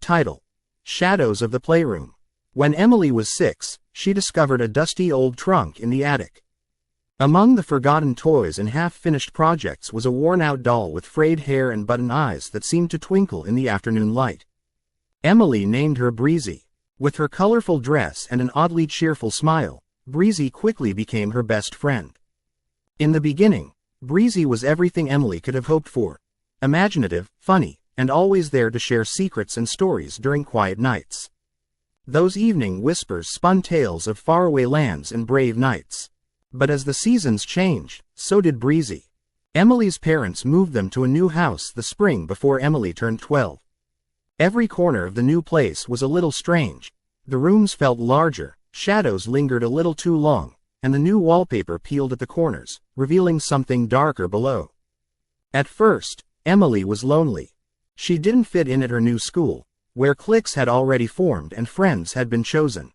Title: Shadows of the Playroom. When Emily was 6, she discovered a dusty old trunk in the attic. Among the forgotten toys and half-finished projects was a worn-out doll with frayed hair and button eyes that seemed to twinkle in the afternoon light. Emily named her Breezy. With her colorful dress and an oddly cheerful smile, Breezy quickly became her best friend. In the beginning, Breezy was everything Emily could have hoped for: imaginative, funny, and always there to share secrets and stories during quiet nights. Those evening whispers spun tales of faraway lands and brave knights. But as the seasons changed, so did Breezy. Emily's parents moved them to a new house the spring before Emily turned 12. Every corner of the new place was a little strange. The rooms felt larger, shadows lingered a little too long, and the new wallpaper peeled at the corners, revealing something darker below. At first, Emily was lonely. She didn't fit in at her new school, where cliques had already formed and friends had been chosen.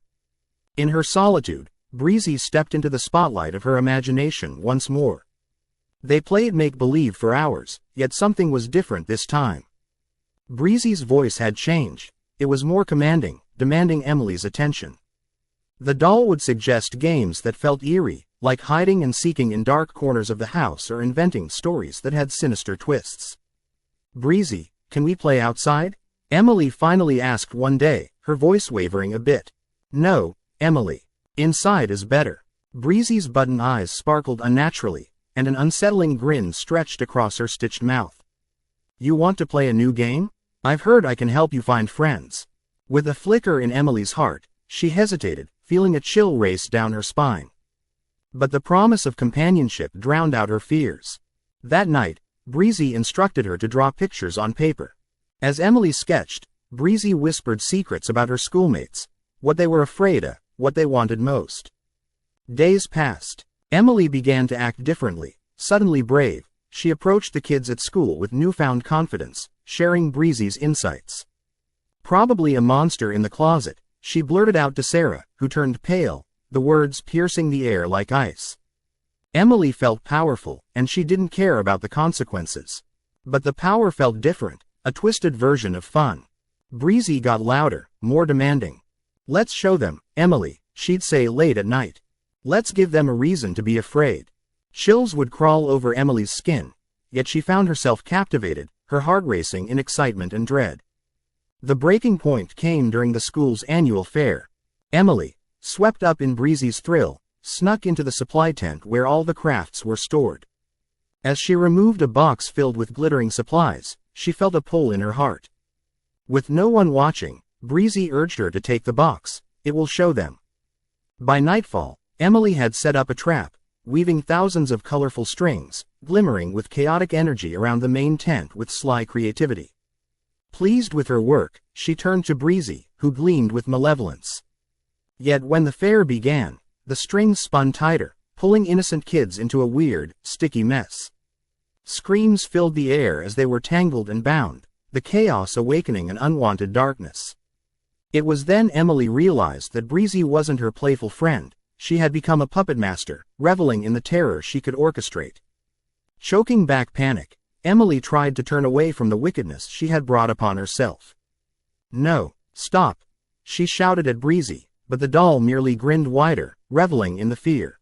In her solitude, Breezy stepped into the spotlight of her imagination once more. They played make-believe for hours, yet something was different this time. Breezy's voice had changed. It was more commanding, demanding Emily's attention. The doll would suggest games that felt eerie, like hiding and seeking in dark corners of the house or inventing stories that had sinister twists. "Breezy, can we play outside?" Emily finally asked one day, her voice wavering a bit. "No, Emily. Inside is better." Breezy's button eyes sparkled unnaturally, and an unsettling grin stretched across her stitched mouth. "You want to play a new game? I've heard I can help you find friends." With a flicker in Emily's heart, she hesitated, feeling a chill race down her spine. But the promise of companionship drowned out her fears. That night, Breezy instructed her to draw pictures on paper. As Emily sketched, Breezy whispered secrets about her schoolmates, what they were afraid of, what they wanted most. Days passed. Emily began to act differently, suddenly brave. She approached the kids at school with newfound confidence, sharing Breezy's insights. Probably a monster in the closet, she blurted out to Sarah, who turned pale, the words piercing the air like ice. Emily felt powerful, and she didn't care about the consequences. But the power felt different, a twisted version of fun. Breezy got louder, more demanding. "Let's show them, Emily," she'd say late at night. "Let's give them a reason to be afraid." Chills would crawl over Emily's skin, yet she found herself captivated, her heart racing in excitement and dread. The breaking point came during the school's annual fair. Emily, swept up in Breezy's thrill, snuck into the supply tent where all the crafts were stored. As she removed a box filled with glittering supplies, she felt a pull in her heart. With no one watching, Breezy urged her to take the box. It will show them. By nightfall, Emily had set up a trap, weaving thousands of colorful strings, glimmering with chaotic energy around the main tent with sly creativity. Pleased with her work, she turned to Breezy, who gleamed with malevolence. Yet when the fair began, the strings spun tighter, pulling innocent kids into a weird, sticky mess. Screams filled the air as they were tangled and bound, the chaos awakening an unwanted darkness. It was then Emily realized that Breezy wasn't her playful friend. She had become a puppet master, reveling in the terror she could orchestrate. Choking back panic, Emily tried to turn away from the wickedness she had brought upon herself. "No, stop," she shouted at Breezy, but the doll merely grinned wider, reveling in the fear.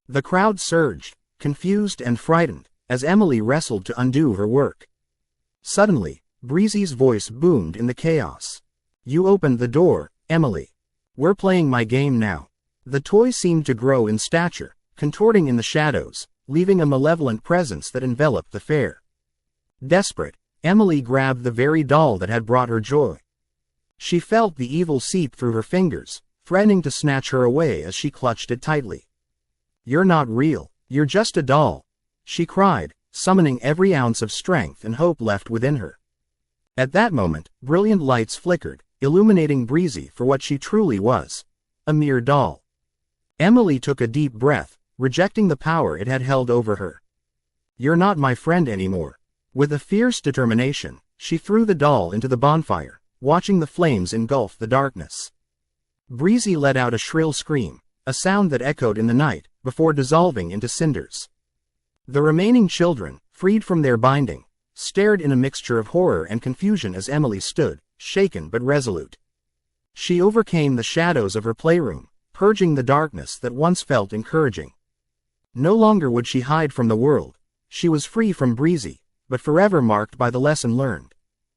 The crowd surged, confused and frightened, as Emily wrestled to undo her work. Suddenly, Breezy's voice boomed in the chaos. "You opened the door, Emily. We're playing my game now." The toy seemed to grow in stature, contorting in the shadows, leaving a malevolent presence that enveloped the fair. Desperate, Emily grabbed the very doll that had brought her joy. She felt the evil seep through her fingers, threatening to snatch her away as she clutched it tightly. "You're not real, you're just a doll," she cried, summoning every ounce of strength and hope left within her. At that moment, brilliant lights flickered, illuminating Breezy for what she truly was: a mere doll. Emily took a deep breath, rejecting the power it had held over her. "You're not my friend anymore." With a fierce determination, she threw the doll into the bonfire, watching the flames engulf the darkness. Breezy let out a shrill scream, a sound that echoed in the night, before dissolving into cinders. The remaining children, freed from their binding, stared in a mixture of horror and confusion as Emily stood, shaken but resolute. She overcame the shadows of her playroom, purging the darkness that once felt encouraging. No longer would she hide from the world. She was free from Breezy, but forever marked by the lesson learned.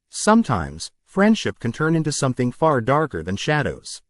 Sometimes, friendship can turn into something far darker than shadows.